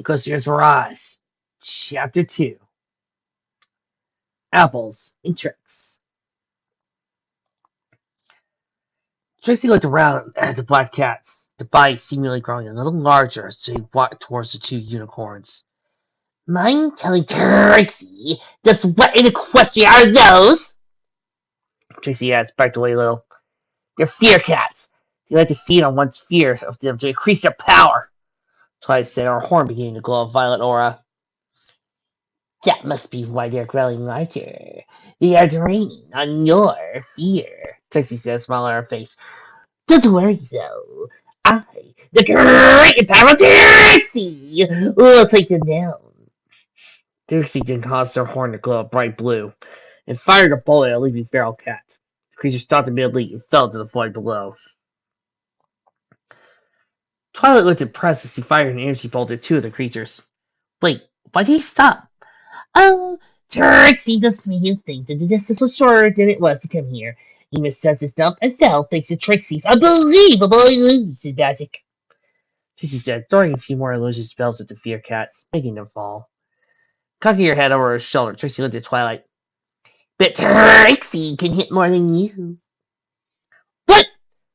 Equestria's Mirage, Chapter 2. Apples and Tricks. Tracy looked around at the black cats, the bite seemingly growing a little larger as they walked towards the two unicorns. Mind telling Trixie just what in Equestria are those? Tracy asked, backed away a little. They're fear cats. They like to feed on one's fears of them to increase their power. Twilight said, her horn beginning to glow a violet aura. That must be why they're growing larger. They are draining on your fear, Trixie said, smiling on her face. Don't worry, though. I, the great and powerful Trixie, will take them down. Trixie then caused her horn to glow a bright blue and fired a bullet at a leaping feral cat. The creature stopped immediately and fell to the void below. Twilight looked impressed as he fired an energy bolt at two of the creatures. Wait, why did he stop? Oh, Trixie just made him think that the distance was shorter than it was to come here. He mistook his jump and fell thanks to Trixie's unbelievable illusion magic. Trixie said, throwing a few more illusion spells at the fear cats, making them fall. Cocking her head over her shoulder, Trixie looked at Twilight. But Trixie can hit more than you. What?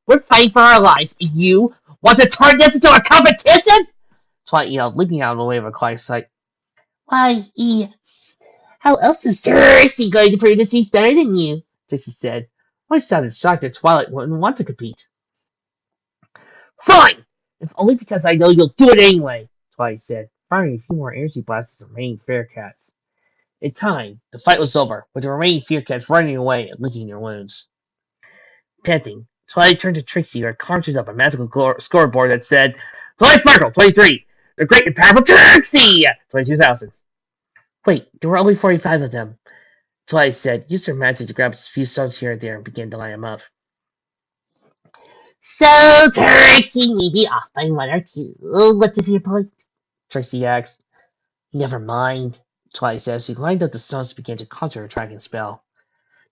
We're fighting for our lives. You want to turn this into a competition? Twilight yelled, leaping out of the way of a quiet sight. Why, yes. How else is Trixie going to prove that she's better than you? Trixie said. I sounded shocked that Twilight wouldn't want to compete. Fine! If only because I know you'll do it anyway, Twilight said, firing a few more energy blasts at the remaining fear cats. In time, the fight was over, with the remaining fear cats running away and licking their wounds. Panting, Twilight turned to Trixie, who had conjured up a magical scoreboard that said, Twilight Sparkle, 23! The Great and Powerful Trixie! 22,000. Wait, there were only 45 of them. Twilight said, used her magic to grab a few stones here and there and began to line them up. So, Trixie may be off by one or two. What is your point? Trixie asked. Never mind, Twilight said as she lined up the stones and began to conjure her tracking spell.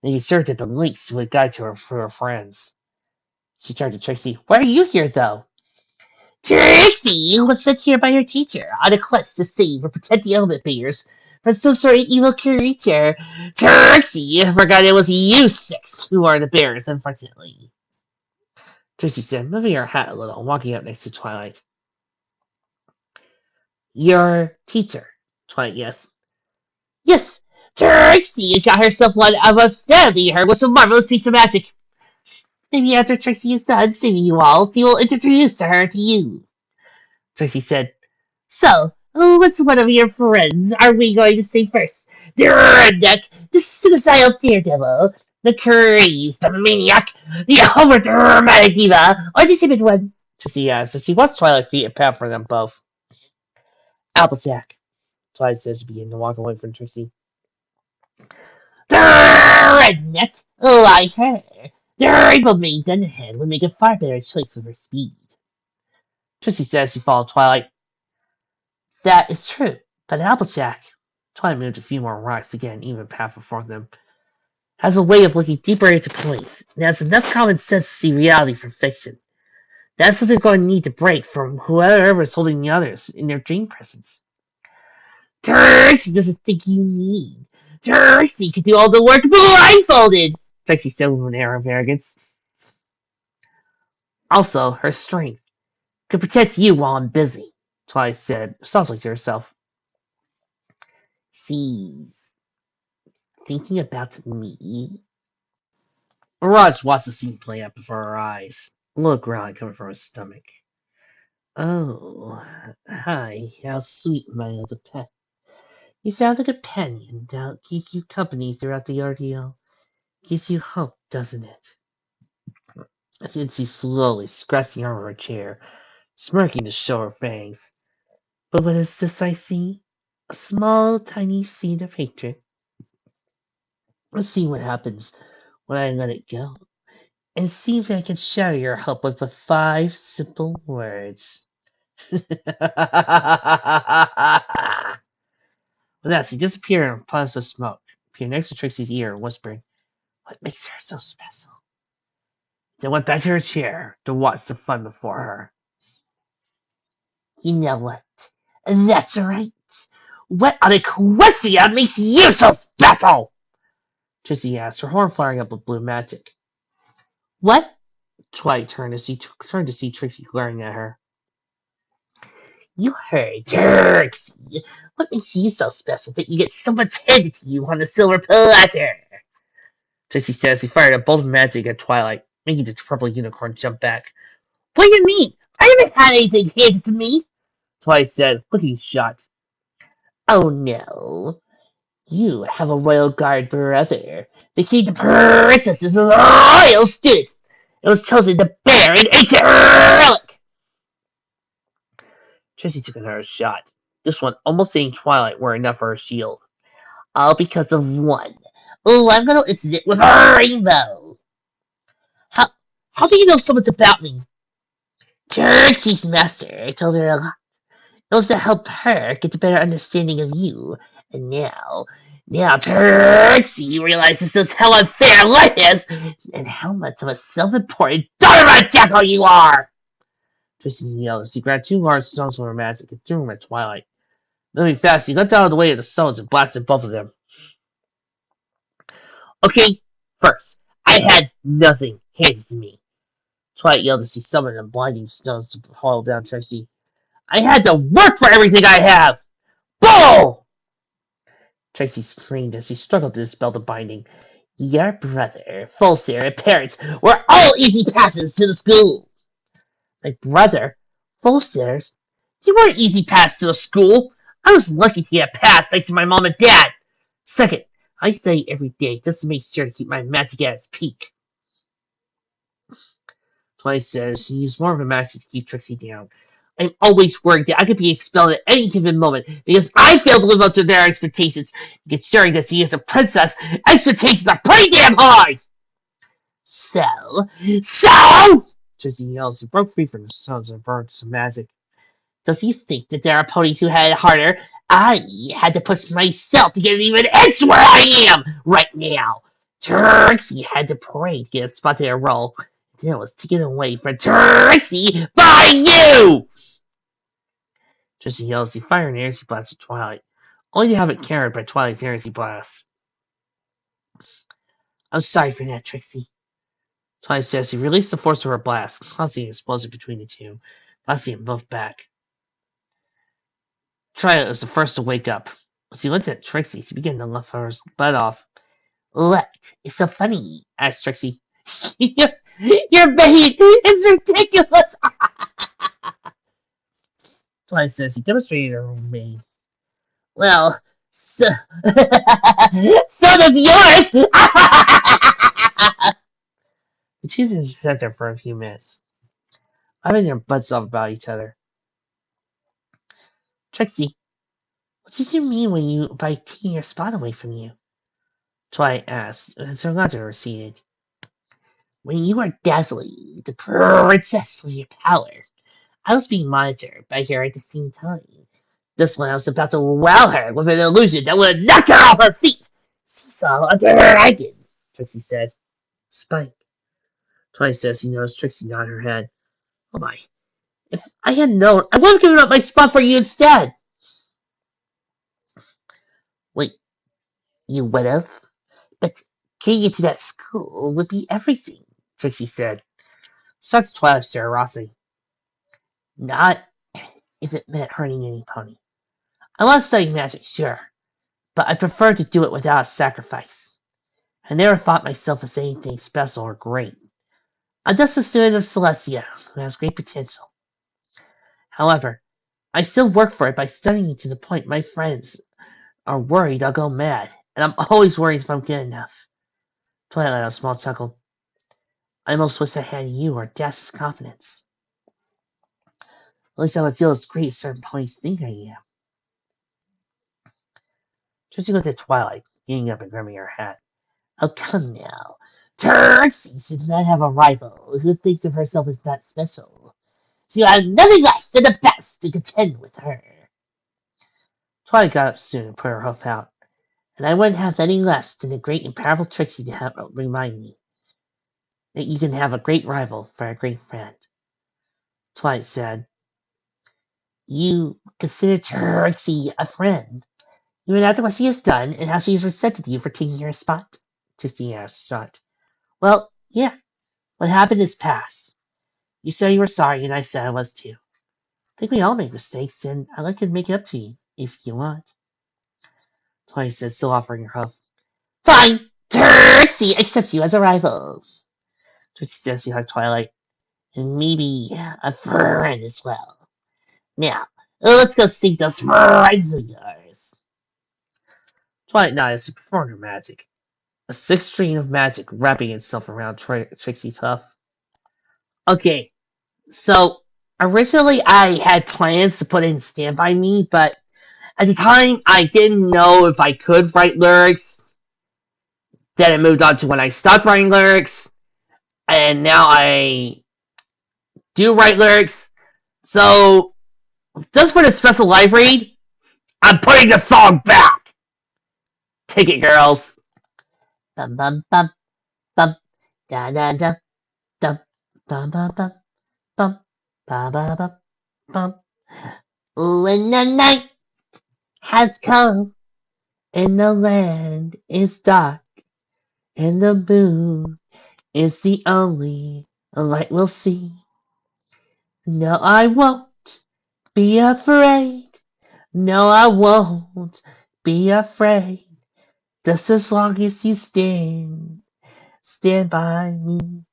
Then he served at the links to a guide to her for her friends. She turned to Trixie. Why are you here, though? Trixie was sent here by her teacher on a quest to save or protect the element bears from some sort of evil creature. Trixie forgot it was you six who are the bears, unfortunately. Trixie said, moving her hat a little and walking up next to Twilight. Your teacher, Twilight, yes. Yes, Trixie got herself one of us studying her with some marvelous feats of magic. Maybe after Trixie is done saving you all, she will introduce her to you. Trixie said, So, what's one of your friends are we going to see first? The redneck, the suicidal daredevil, the crazed maniac, the overdramatic diva, or the timid one? Trixie asked, as she watched Twilight feet a path for them both. Applejack, Twilight says, beginning to walk away from Trixie. The redneck, like her. The rainbow maid Dunderhead would make a far better choice with her speed. Trixie says she followed Twilight. That is true, but Applejack, Twilight moved a few more rocks to get an even path before them, has a way of looking deeper into points, and has enough common sense to see reality from fiction. That's what they're going to need to break from whoever is holding the others in their dream presence. Trixie doesn't think you need. Trixie can do all the work blindfolded, Trixie said with an air of arrogance. Also, her strength could protect you while I'm busy, Twilight said softly to herself. She's thinking about me? Mirage watched the scene play out before her eyes, a little growl coming from her stomach. Oh, hi, how sweet, my little pet. You found a companion that'll keep you company throughout the ordeal. Gives you hope, doesn't it? Said she slowly, scratching over her chair, smirking to show her fangs. But what is this I see? A small, tiny seed of hatred. Let's see what happens when I let it go, and see if I can shatter your hope with the 5 simple words. With that, she disappeared in a puff of smoke, appeared next to Trixie's ear, whispering, What makes her so special? Then went back to her chair to watch the fun before her. You know what? That's right. What on Equestria makes you so special? Trixie asked, her horn flaring up with blue magic. What? Twilight turned to see Trixie glaring at her. You heard, Trixie. What makes you so special that you get so much handed to you on a silver platter? Trixie says he fired a bolt of magic at Twilight, making the purple unicorn jump back. What do you mean? I haven't had anything handed to me, Twilight said, looking shocked. Oh no. You have a royal guard brother. The king the princess is a royal student. It was chosen to bear an ancient relic. Tracy took another shot. This one almost hitting Twilight were enough for her shield. All because of one little incident with a rainbow. How do you know so much about me? Trixie's master told her a lot. It was to help her get a better understanding of you. And now Trixie realizes just how unfair life is and how much of a self-important daughter of a jackal you are! Trixie yelled as she grabbed two large stones from her magic and threw them at Twilight. Moving fast, he got out of the way of the stones and blasted both of them. Okay, first, I had nothing handed to me. Twilight yelled as she summoned the blinding stones to haul down Trixie. I had to work for everything I have! Bull! Trixie screamed as she struggled to dispel the binding. Your brother, Fulsir, and parents were all easy passes to the school. My brother? Fulsir's? They weren't easy passes to the school. I was lucky to get a pass thanks to my mom and dad. Second, I study every day just to make sure to keep my magic at its peak. Twilight says she used more of a magic to keep Trixie down. I'm always worried that I could be expelled at any given moment because I failed to live up to their expectations. Considering that she is a princess, expectations are pretty damn high! So? Trixie yelled as she broke free from the stones and burned some magic. Does he think that there are ponies who had it harder? I had to push myself to get an even inch where I am right now. Trixie had to pray to get a spot in a roll. Then it was taken away from Trixie by you! Trixie yelled as he fired an heresy blast at Twilight, only to have it carried by Twilight's heresy blast. I'm sorry for that, Trixie. Twilight says he released the force of her blast, causing an explosion between the two, blasting them both back. Twilight was the first to wake up. As he looked at Trixie, she began to laugh her butt off. What is so funny? Asked Trixie. Your bait is ridiculous! Twilight says he demonstrated her own bait. Well, so, so does yours! The two sat there for a few minutes, having their butts off about each other. Trixie, what did you mean by taking your spot away from you? Twilight asked, as her laughter receded. When you were dazzling the princess with your power, I was being monitored by her at the same time. This one I was about to wow her with an illusion that would knock her off her feet. She saw a dragon, Trixie said. Spike. Twilight says he knows Trixie nodded her head. Oh my. If I had known, I would have given up my spot for you instead. Wait, you would have? But getting into that school would be everything, Trixie said. Such Twilight's generosity. Not if it meant hurting any pony. I want to study magic, sure, but I prefer to do it without sacrifice. I never thought myself as anything special or great. I'm just a student of Celestia who has great potential. However, I still work for it by studying to the point my friends are worried I'll go mad, and I'm always worried if I'm good enough. Twilight let a small chuckle. I almost wish I had you or Das's confidence. At least I would feel as great as certain ponies think I am. Trixie looked at Twilight, getting up and grabbing her hat. Oh, come now. Trixie should not have a rival who thinks of herself as that special. She will have nothing less than the best to contend with her. Twilight got up soon and put her hoof out, and I wouldn't have any less than the great and powerful Trixie to remind me that you can have a great rival for a great friend. Twilight said, you consider Trixie a friend. You imagine what she has done and how she has resented you for taking her spot. Trixie asked, shocked. Well, yeah, what happened is past. You said you were sorry, and I said I was too. I think we all make mistakes, and I'd like to make it up to you, if you want. Twilight said, still offering her hug. Fine! Trixie accepts you as a rival. Trixie says she hugged Twilight, and maybe a friend as well. Now, let's go see those friends of yours. Twilight nodded as she performed her magic. A sixth string of magic wrapping itself around Trixie Tuff. Okay, so originally I had plans to put in Stand By Me, but at the time I didn't know if I could write lyrics. Then it moved on to when I stopped writing lyrics, and now I do write lyrics. So, just for the special live read, I'm putting the song back! Take it, girls! Bum bum bum bum da da da dum bum bum bum bum ba ba bum bum. When the night has come and the land is dark and the moon is the only light we'll see. No, I won't be afraid. No, I won't be afraid. Just as long as you stand by me.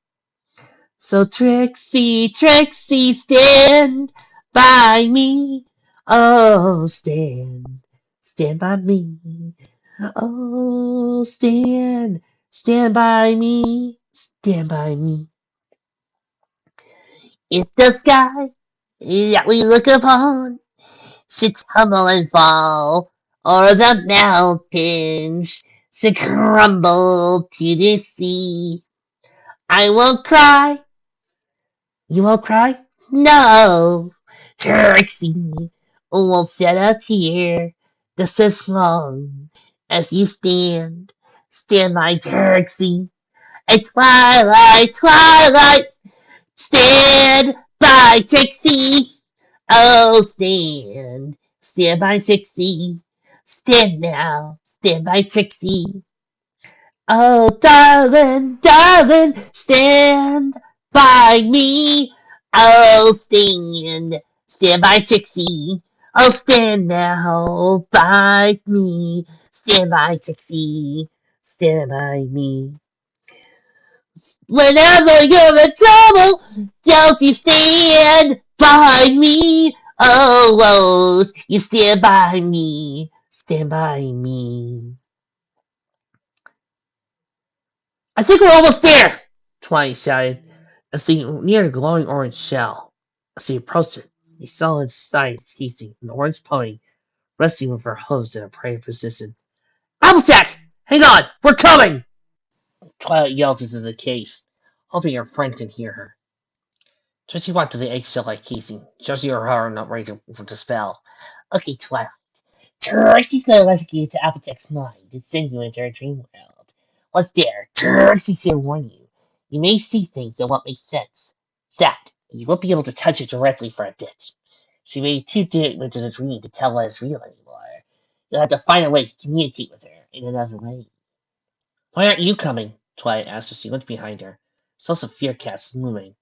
So Trixie, Trixie, stand by me. Oh, stand by me. Oh, stand by me. Stand by me. If the sky that we look upon should tumble and fall, or the mountains should crumble to the sea, I won't cry. You won't cry? No. Trixie won't shed a tear just as long as you stand by Trixie. And Twilight, Twilight, stand by Trixie. Oh, stand by Trixie. Stand now, stand by Trixie. Oh, darling, darling, stand by me. Oh, stand by Trixie. Oh, stand now by me. Stand by Trixie. Stand by me. Whenever you're in trouble, just you stand by me. Oh, Rose, you stand by me. Stand by me. I think we're almost there, Twilight shouted, as they neared a glowing orange shell. As he approached it, he saw inside casing an orange pony resting with her hooves in a prey position. Applejack! Hang on! We're coming! Twilight yelled into the case, hoping her friend could hear her. Trixie walked to the eggshell-like casing, judging her heart not ready for the spell. Okay, Twilight. Trixie's gonna electrocute you to Applejack's mind and send you into her dream world. What's there? Trixie's here to warn you. You may see things that won't make sense. That, you won't be able to touch it directly for a bit. She may be too deep into the dream to tell what is real anymore. You'll have to find a way to communicate with her in another way. Why aren't you coming? Twilight asked as she looked behind her. Saw some fear cats moving.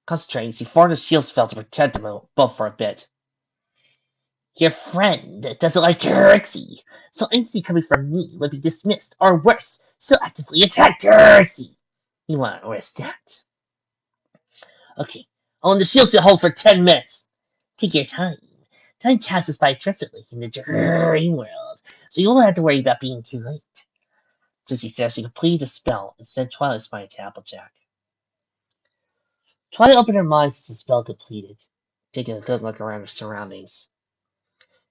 Concentrating, she formed a shield spell to protect them both for a bit. Your friend doesn't like Trixie, so anything coming from me would be dismissed, or worse, she'll actively attack Trixie. You want to risk that? Okay, I want the shield to hold for 10 minutes. Take your time. Time passes by driftily in the dream world, so you won't have to worry about being too late. Trixie says she completed the spell and sent Twilight's mind to Applejack. Twilight opened her mind as the spell completed, taking a good look around her surroundings.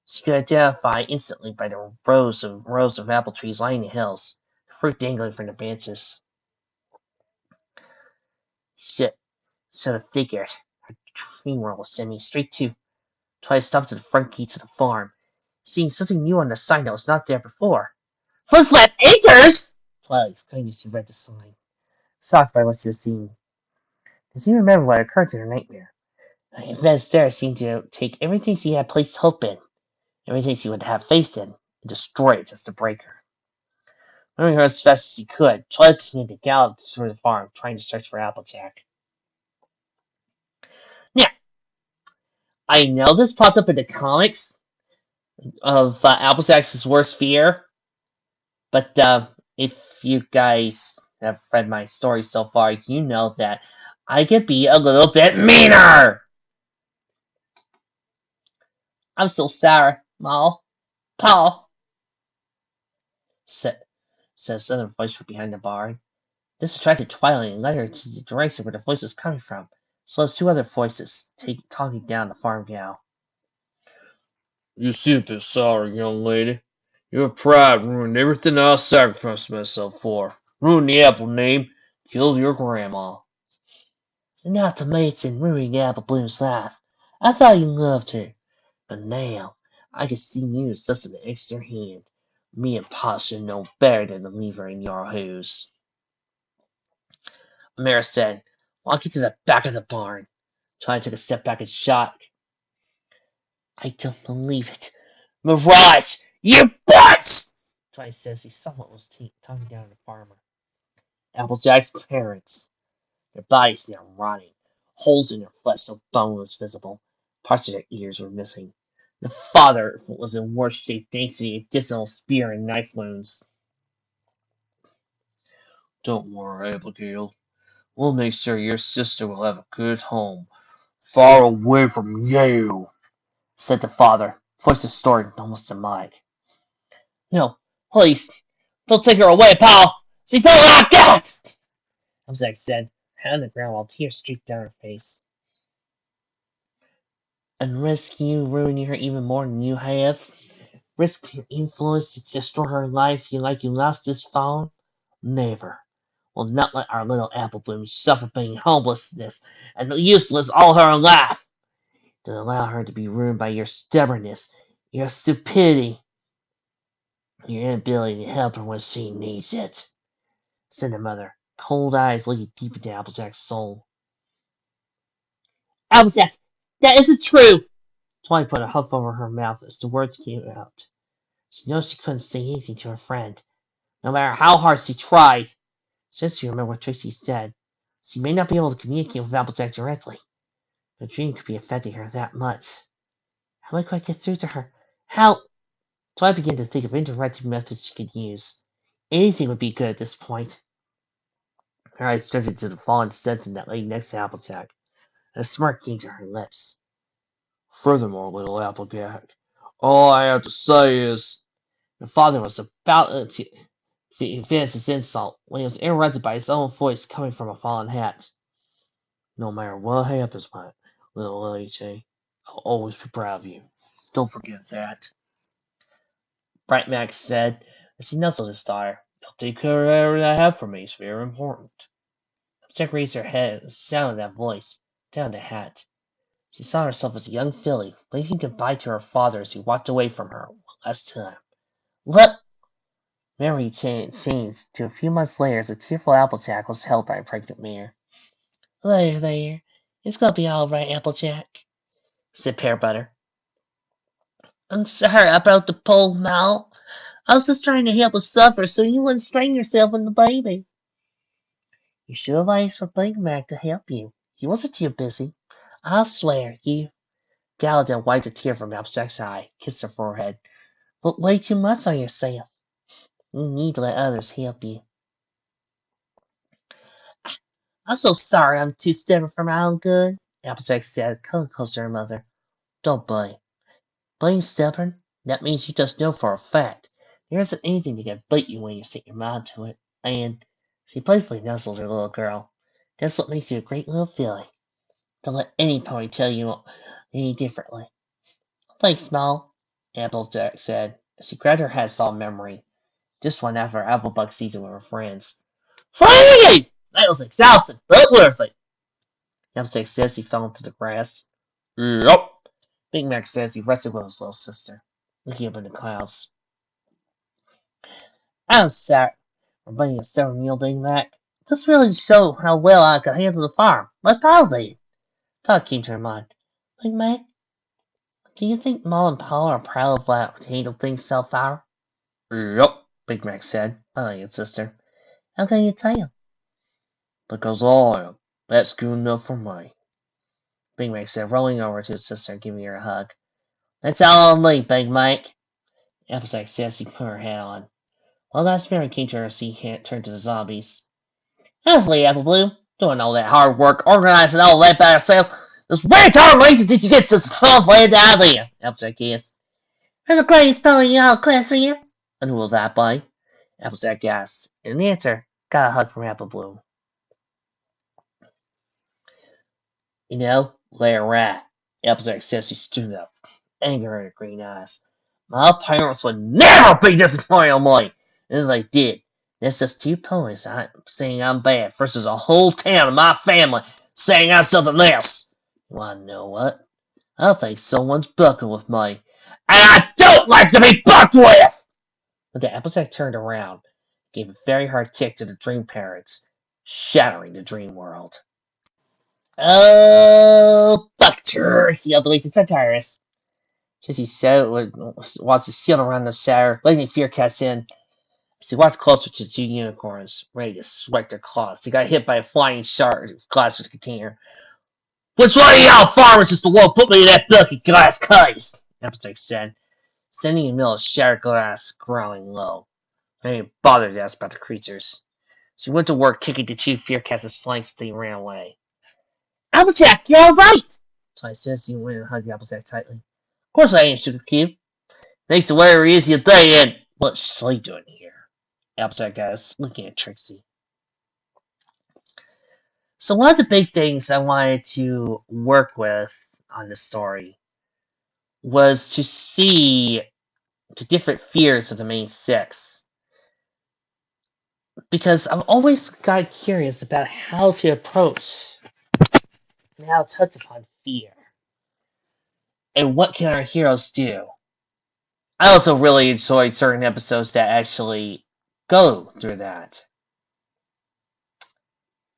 She could identify instantly by the rows of apple trees lining the hills, the fruit dangling from the branches. Shit, should have figured. Her dream world will send me straight to. Twilight stopped at the front gates of the farm, seeing something new on the sign that was not there before. Flip-flap acres! Twilight exclaimed as she read the sign, shocked by what she was seeing. Does she remember what occurred in her nightmare? Equestria seemed to take everything she had placed hope in, everything she would have faith in, and destroy it just to break her. Running her as fast as she could, Twilight began to gallop through the farm, trying to search for Applejack. Now, I know this popped up in the comics of Applejack's worst fear, but if you guys have read my story so far, you know that I could be a little bit meaner! I'm so sorry, Ma. Paul, said a southern voice from behind the barn. This attracted Twilight and led her to the direction where the voice was coming from, as well as two other voices talking down the farm gal. You seem a bit sorry, young lady. Your pride ruined everything I sacrificed myself for. Ruined the apple name, killed your grandma. Not to mention ruining Apple Bloom's life. I thought you loved her, but now I can see you as just an extra hand. Me and Pa should know better than to leave her in your house. Amira said, walking to the back of the barn. Twilight took a step back in shock. I don't believe it. Mirage, you bitch! Twilight says he somewhat was talking down to the farmer. Applejack's parents. Their bodies now rotting. Holes in their flesh so bone was visible. Parts of their ears were missing. The father was in worse shape thanks to the additional spear and knife wounds. Don't worry, Abigail. We'll make sure your sister will have a good home, far away from you, said the father, voice distorted almost to Mike. No, please, don't take her away, pal! She's all I've got! Applejack said, head on the ground while tears streaked down her face. And risk you ruining her even more than you have? Risk your influence to destroy her life like you lost this phone? Never. We'll not let our little apple bloom suffer being homelessness and useless all her life. To allow her to be ruined by your stubbornness, your stupidity, your inability to help her when she needs it, said the mother, cold eyes looking deep into Applejack's soul. Applejack, that isn't true! Twilight put a huff over her mouth as the words came out. She knew she couldn't say anything to her friend, no matter how hard she tried. Since you remember what Tracy said, she may not be able to communicate with Applejack directly. The dream could be affecting her that much. How could I get through to her? How? Twilight began to think of indirect methods she could use. Anything would be good at this point. Her eyes drifted to the fallen Stetson that lay next to Applejack, and a smirk came to her lips. Furthermore, little Applejack, all I have to say is... The father was about to finish his insult when he was interrupted by his own voice coming from a fallen hat. No matter what happens, my little AJ, I'll always be proud of you. Don't forget that. Bright Max said as he nuzzled his daughter. You'll take care of everything I have for me. It's very important. Applejack raised her head at the sound of that voice, down the hat. She saw herself as a young filly, waving goodbye to her father as he walked away from her one last time. What? Memory changed to a few months later as a tearful Applejack was held by a pregnant mare. There. It's gonna be all right, Applejack, said Pear Butter. I'm sorry about the poor Mal. I was just trying to help her suffer so you wouldn't strain yourself and the baby. You should have asked for Big Mac to help you. He wasn't too busy. I'll swear, you. Gallatin wiped a tear from Applejack's eye, kissed her forehead. Look way too much on yourself. You need to let others help you. I'm so sorry I'm too stubborn for my own good, Applejack said, coming closer to her mother. Don't blame. Being stubborn? That means you just know for a fact there isn't anything that can beat you when you set your mind to it. And she playfully nuzzled her little girl. That's what makes you a great little filly. Don't let any pony tell you any differently. Thanks, Mal, Applejack said, as she grabbed her hat saw memory. Just one after her Applebug season with her friends. Free! That was exhausting, but worth it. Applejack says he fell into the grass. Yup. Big Mac says he rested with his little sister, looking up in the clouds. I'm sorry for being a stubborn mule, Big Mac. Just really show how well I could handle the farm, like Paul did. Thought came to her mind. Big Mac, do you think Mom and Paul are proud of what handle things so far? Yup, Big Mac said, Oh, your sister. How can you tell? because I am. That's good enough for me. Big Mac said, rolling over to his sister and giving her a hug. That's all on me, Big Mac. Applejack said as he put her hat on. Well, last Mary came to her as he turned to the zombies. Honestly, Apple Blue, doing all that hard work, organizing all that by yourself. This way too lazy did you get this whole land out of here? Applejack asked. You're the greatest spelling in all Equestria. And who was that by? Applejack asked. In answer, got a hug from Apple Blue. You know, lay a rat. Applejack says he stood up, anger in her green eyes. My parents would never be disappointed in me. And as I did, that's just 2 points saying I'm bad versus a whole town of my family saying I'm something else. You wanna know what? I think someone's bucking with me. And I don't like to be bucked with! But the Applejack turned around, gave a very hard kick to the Dream Parents, shattering the dream world. Oh, fuck Turks! Yelled the way to Centaurus. Jesse said wants to seal around the shatter, letting the fear cast in. As he walked closer to the 2 unicorns, ready to swipe their claws. He got hit by a flying shard of glass with a container. Which one of y'all farmers is the one put me in that bucket glass case? Applejack said, standing in the middle of shattered glass, growling low. I didn't bother to ask about the creatures. So he went to work kicking the 2 fear-casters flanks as they ran away. Applejack, you're alright! Ty says he went and hugged Applejack tightly. Of course I ain't, Sugar Cube. Thanks to whatever easy a day in. What's Slay doing here? Applejack asked, looking at Trixie. So one of the big things I wanted to work with on the story was to see the different fears of the main six. Because I've always got curious about how to approach and how to touch upon fear. And what can our heroes do? I also really enjoyed certain episodes that actually go through that.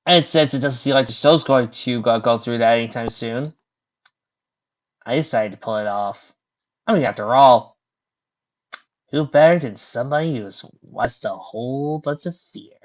And since it doesn't seem like the show's going to go through that anytime soon, I decided to pull it off. I mean, after all, who better than somebody who's watched a whole bunch of fear?